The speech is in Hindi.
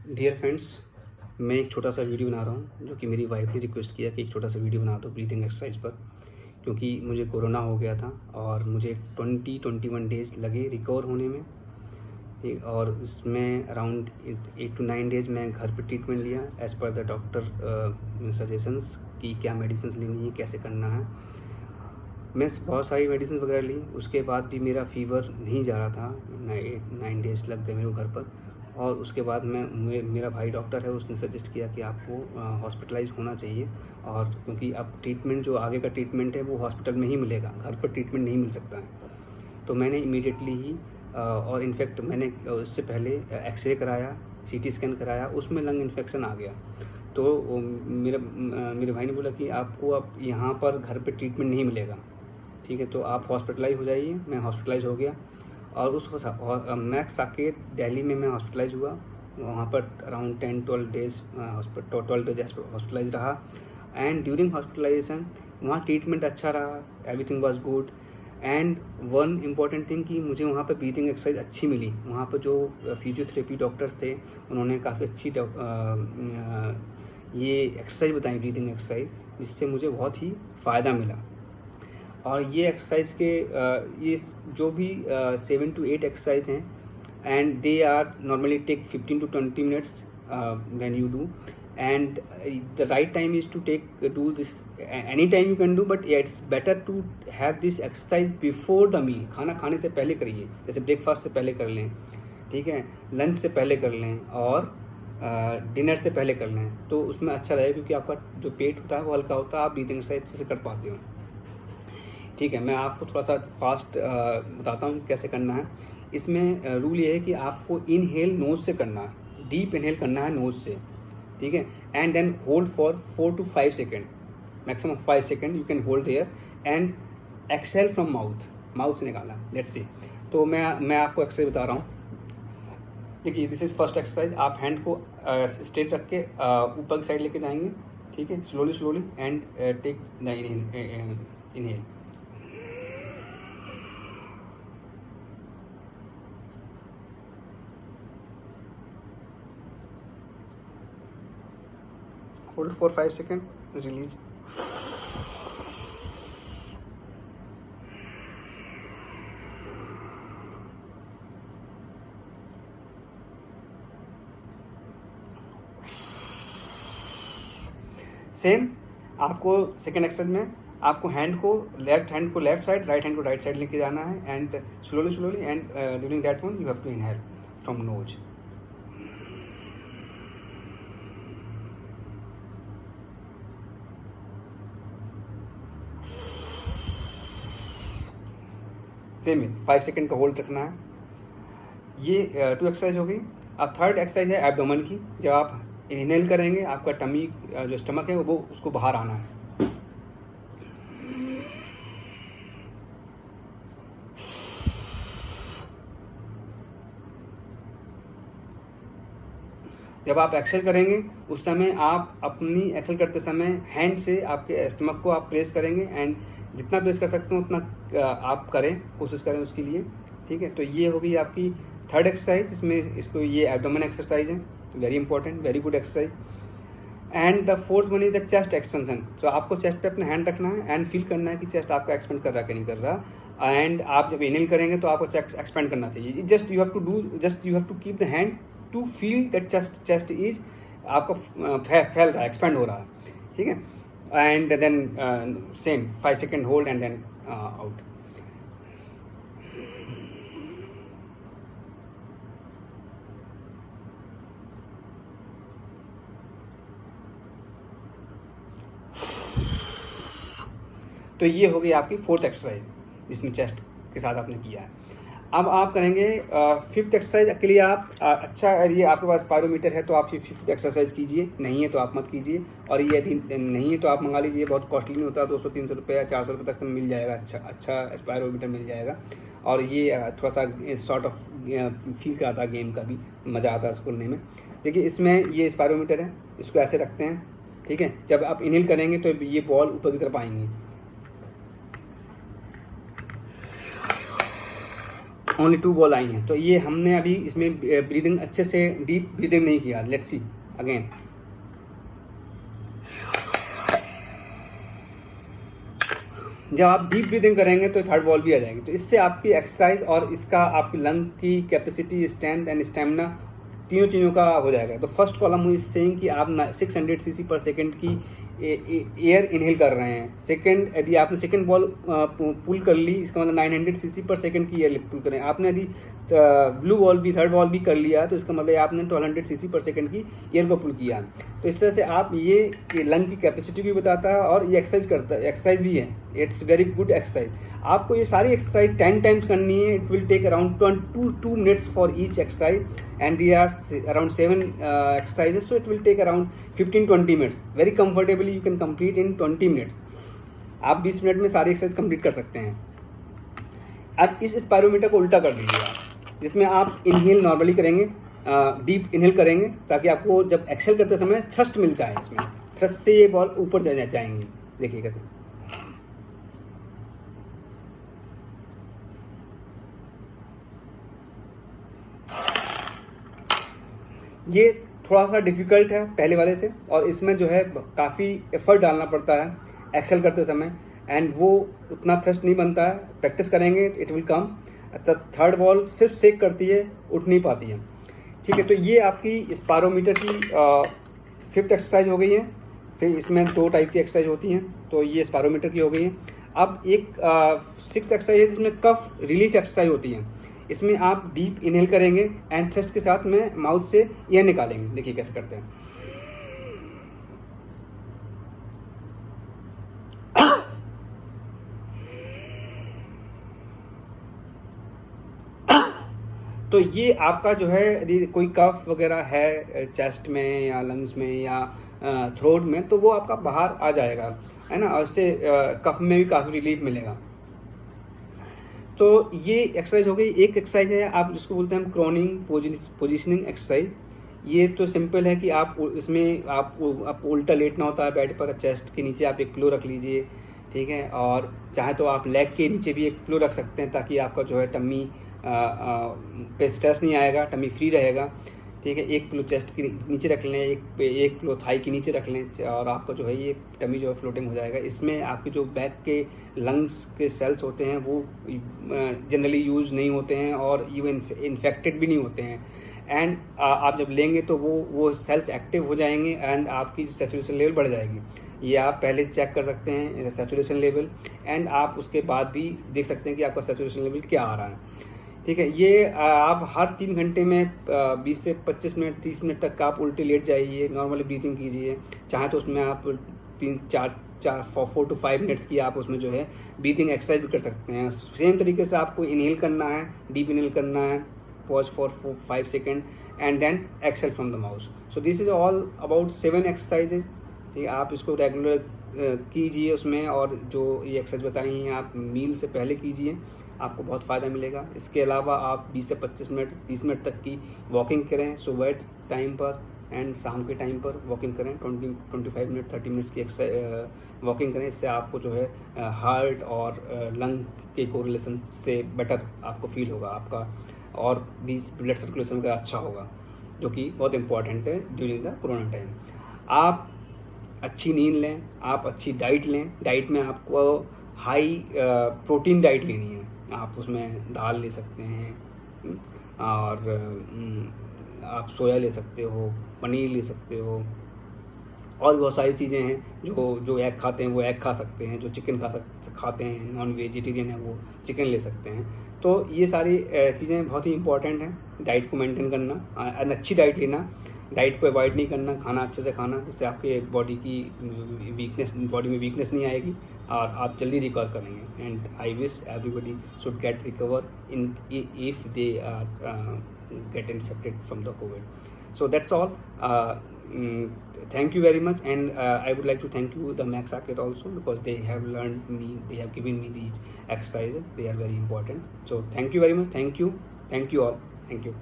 डियर फ्रेंड्स, मैं एक छोटा सा वीडियो बना रहा हूँ जो कि मेरी वाइफ ने रिक्वेस्ट किया कि एक छोटा सा वीडियो बना दो ब्रीथिंग एक्सरसाइज पर, क्योंकि मुझे कोरोना हो गया था और मुझे 21 डेज़ लगे रिकवर होने में। ठीक, और उसमें अराउंड 8 to 9 डेज़ मैं घर पे ट्रीटमेंट लिया as per the doctor suggestions कि क्या मेडिसिन लेनी है, कैसे करना है। मैं बहुत सारी मेडिसिन वगैरह ली, उसके बाद भी मेरा फ़ीवर नहीं जा रहा था। 8 9 डेज़ लग गए मेरे को घर पर। और उसके बाद मेरा भाई डॉक्टर है, उसने सजेस्ट किया कि आपको हॉस्पिटलाइज़ होना चाहिए। और क्योंकि अब ट्रीटमेंट जो आगे का ट्रीटमेंट है वो हॉस्पिटल में ही मिलेगा, घर पर ट्रीटमेंट नहीं मिल सकता है। तो मैंने इमीडिएटली ही और इनफैक्ट मैंने उससे पहले एक्सरे कराया, सीटी स्कैन कराया, उसमें लंग इन्फेक्शन आ गया। तो मेरे भाई ने बोला कि आपको अब यहाँ पर घर पे ट्रीटमेंट नहीं मिलेगा, ठीक है, तो आप हॉस्पिटलाइज़ हो जाइए। मैं हॉस्पिटलाइज़ हो गया और मैक्स साकेत दिल्ली में मैं हॉस्पिटलाइज़ हुआ। वहाँ पर अराउंड 10 12 डेज़ 12 डेज हॉस्पिटलाइज रहा। एंड ड्यूरिंग हॉस्पिटलाइजेशन वहाँ ट्रीटमेंट अच्छा रहा, everything was good. And one important thing कि मुझे वहाँ पर ब्रीथिंग एक्सरसाइज अच्छी मिली। वहाँ पर जो फिजियोथेरेपी डॉक्टर्स थे उन्होंने काफ़ी अच्छी ये एक्सरसाइज बताई, ब्रीथिंग एक्सरसाइज, जिससे मुझे बहुत ही फ़ायदा मिला। और ये एक्सरसाइज के ये जो भी 7 to 8 एक्सरसाइज हैं, and they are normally take 15 to 20 minutes when you do. And the right time is to do this anytime you can do, but yeah, it's better to have this exercise before the meal. खाना खाने से पहले करिए, जैसे ब्रेकफास्ट से पहले कर लें, ठीक है, लंच से पहले कर लें और डिनर से पहले कर लें, तो उसमें अच्छा रहेगा, क्योंकि आपका जो पेट होता है वो हल्का होता है, आप ब्रीथिंग एक्सरसाइज अच्छे से कर पाते हो। ठीक है, मैं आपको थोड़ा सा फास्ट बताता हूँ कैसे करना है। इसमें रूल ये है कि आपको इनहेल नोज़ से करना है, डीप इनहेल करना है नोज़ से, ठीक है, and then hold for 4 to 5 second, maximum 5 second you can hold there, and exhale from mouth से निकालना। Let's see. तो मैं आपको एक्सरसाइज बता रहा हूँ। देखिए, दिस इज़ फर्स्ट एक्सरसाइज। आप हैंड को स्ट्रेट रख के ऊपर की साइड लेके जाएंगे, ठीक है, slowly and take the inhale. Hold for 5 seconds, release. Same आपको सेकेंड एक्सरसाइज में आपको लेफ्ट हैंड को लेफ्ट साइड, राइट हैंड को राइट साइड लेके जाना है, and slowly and during that one you have to inhale from nose. Same 5 second का होल्ड रखना है। ये 2 एक्सरसाइज हो गई। अब थर्ड एक्सरसाइज है एब्डोमेन की। जब आप इनहेल करेंगे, आपका टमी जो स्टमक है वो उसको बाहर आना है। जब आप एक्सेल करेंगे उस समय आप अपनी एक्सेल करते समय हैंड से आपके स्टमक को आप प्रेस करेंगे, एंड जितना प्रेस कर सकते हो उतना आप करें, कोशिश करें उसके लिए, ठीक है। तो ये हो गई आपकी थर्ड एक्सरसाइज, जिसमें इसको ये एब्डोमेन एक्सरसाइज है, very important, very good exercise. And the fourth one is the chest expansion. तो आपको चेस्ट पे अपना हैंड रखना है एंड फील करना है कि चेस्ट आपका एक्सपेंड कर रहा है कि नहीं कर रहा। एंड आप जब इनहेल करेंगे तो आपको चेस्ट एक्सपेंड करना चाहिए। Just you have to keep the hand to feel that chest is आपका फैल रहा है, एक्सपेंड हो रहा है, ठीक है। And then same 5 second hold and then out. तो ये हो गई आपकी फोर्थ एक्सरसाइज, जिसमें चेस्ट के साथ आपने किया है। अब आप करेंगे फिफ्थ एक्सरसाइज के लिए आप अच्छा, ये आपके पास पायरोमीटर है तो आप फिफ्थ एक्सरसाइज कीजिए, नहीं है तो आप मत कीजिए। और ये नहीं है तो आप मंगा लीजिए, बहुत कॉस्टली नहीं होता, 200 300 रुपये या 400 रुपये तक तो मिल जाएगा, अच्छा पायरोमीटर मिल जाएगा। और ये थोड़ा सा सॉर्ट ऑफ फील कराता है, गेम का भी मज़ा आता है इसको करने में। देखिए, इसमें ये पायरोमीटर है, इसको ऐसे रखते हैं, ठीक है। जब आप इनहेल करेंगे तो ये बॉल ऊपर की तरफ आएंगी, ओनली 2 बॉल आई हैं। तो ये हमने अभी इसमें ब्रीदिंग अच्छे से डीप ब्रीदिंग नहीं किया। Let's see again. जब आप डीप ब्रीदिंग करेंगे तो थर्ड बॉल भी आ जाएगी। तो इससे आपकी एक्सरसाइज और इसका आपकी लंग की कैपेसिटी, स्ट्रेंथ एंड स्टेमिना, तीनों चीज़ों का हो जाएगा। तो फर्स्ट कॉलम इज सेइंग कि आप 600 सीसी पर सेकेंड की एयर इनहेल कर रहे हैं। सेकंड, यदि आपने सेकंड बॉल पुल कर ली, इसका मतलब 900 सीसी पर सेकंड की एयर पुल करें। आपने यदि ब्लू बॉल भी, थर्ड बॉल भी कर लिया तो इसका मतलब आपने 1200 सीसी पर सेकंड की एयर को पुल किया। तो इस तरह से आप ये लंग की कैपेसिटी भी बताता है और ये एक्सरसाइज भी है। It's very good exercise. आपको ये सारी एक्सरसाइज 10 टाइम्स करनी है। It will take around 2 minutes for each exercise and they are around 7 exercises, so it will take around 15-20 minutes. Very comfortably you can complete in 20 minutes. आप 20 मिनट में सारी एक्सरसाइज कंप्लीट कर सकते हैं। अब इस स्पायरोमीटर को उल्टा कर दीजिए आप, जिसमें आप इनहेल नॉर्मली करेंगे, डीप इनहेल करेंगे, ताकि आपको जब एक्सेल करते समय थ्रस्ट मिल जाए। इसमें थ्रस्ट से ये बॉल ऊपर जाएंगे। देखिए कैसे। ये थोड़ा सा डिफ़िकल्ट है पहले वाले से, और इसमें जो है काफ़ी एफर्ट डालना पड़ता है एक्सेल करते समय, एंड वो उतना थ्रस्ट नहीं बनता है। प्रैक्टिस करेंगे it will come. Third ball सिर्फ सेक करती है, उठ नहीं पाती है। ठीक है, तो ये आपकी स्पायरोमीटर की 5th एक्सरसाइज हो गई है। फिर इसमें 2 टाइप की एक्सरसाइज होती हैं, तो ये स्पायरोमीटर की हो गई है। अब एक 6th एक्सरसाइज है जिसमें कफ रिलीफ एक्सरसाइज होती है। इसमें आप डीप इनहेल करेंगे एंड थ्रस्ट के साथ में माउथ से एयर निकालेंगे। देखिए कैसे करते हैं। तो ये आपका जो है, यदि कोई कफ वगैरह है चेस्ट में या लंग्स में या थ्रोट में, तो वो आपका बाहर आ जाएगा, है ना, और इससे कफ में भी काफ़ी रिलीफ मिलेगा। तो ये एक्सरसाइज हो गई। एक एक्सरसाइज है आप जिसको बोलते हैं हम क्रोनिंग पोजिशनिंग एक्सरसाइज। ये तो सिंपल है कि आप इसमें आपको उल्टा लेटना होता है बेड पर। चेस्ट के नीचे आप एक पिलो रख लीजिए, ठीक है, और चाहे तो आप लेग के नीचे भी एक पिलो रख सकते हैं, ताकि आपका जो है टम्मी पे स्ट्रेस नहीं आएगा, टम्मी फ्री रहेगा। ठीक है, एक पिलो चेस्ट के नीचे रख लें, एक पिलो थाई के नीचे रख लें, और आपका जो है ये टमी जो है फ्लोटिंग हो जाएगा। इसमें आपके जो बैक के लंग्स के सेल्स होते हैं वो जनरली यूज़ नहीं होते हैं, और इवन इन्फेक्टेड भी नहीं होते हैं। एंड आप जब लेंगे तो वो सेल्स एक्टिव हो जाएंगे एंड आपकी सैचुरेशन लेवल बढ़ जाएगी। ये आप पहले चेक कर सकते हैं सैचुरेशन लेवल, एंड आप उसके बाद भी देख सकते हैं कि आपका सैचुरेशन लेवल क्या आ रहा है। ठीक है, ये आप हर 3 घंटे में 20 से 25 मिनट 30 मिनट तक आप उल्टे लेट जाइए, नॉर्मली ब्रीथिंग कीजिए। चाहे तो उसमें आप 4 to 5 मिनट्स की आप उसमें जो है ब्रीथिंग एक्सरसाइज भी कर सकते हैं। सेम तरीके से आपको इनहेल करना है, डीप इनहेल करना है, pause for 5 second and then exhale from the mouth. So this is all about 7 exercises. ठीक है, आप इसको रेगुलर कीजिए उसमें, और जो ये एक्सरसाइज बताई हैं आप मील से पहले कीजिए, आपको बहुत फ़ायदा मिलेगा। इसके अलावा आप 20 से 25 मिनट 30 मिनट तक की वॉकिंग करें सुबह टाइम पर एंड शाम के टाइम पर वॉकिंग करें। 25 मिनट 30 मिनट्स की एक्सरसाइज वॉकिंग करें। इससे आपको जो है हार्ट और लंग के कोरिलेशन से बेटर आपको फील होगा आपका, और भी ब्लड सर्कुलेशन का अच्छा होगा, जो कि बहुत इंपॉर्टेंट है ड्यूरिंग द कोरोना टाइम। आप अच्छी नींद लें, आप अच्छी डाइट लें। डाइट में आपको हाई प्रोटीन डाइट लेनी है। आप उसमें दाल ले सकते हैं, और आप सोया ले सकते हो, पनीर ले सकते हो, और बहुत सारी चीज़ें हैं। जो एग खाते हैं वो एग खा सकते हैं, जो चिकन खाते हैं, नॉन वेजिटेरियन है वो चिकन ले सकते हैं। तो ये सारी चीज़ें बहुत ही इंपॉर्टेंट हैं डाइट को मेंटेन करना, अच्छी डाइट लेना, डाइट को अवॉइड नहीं करना, खाना अच्छे से खाना, जिससे आपके बॉडी में वीकनेस नहीं आएगी और आप जल्दी रिकवर करेंगे। And I wish everybody should get recover in if they get infected from the COVID. So that's all. Thank you very much, and I would like to thank you the Max Saket also, because they have given me these exercises. They are very important. So thank you very much. Thank you all. Thank you.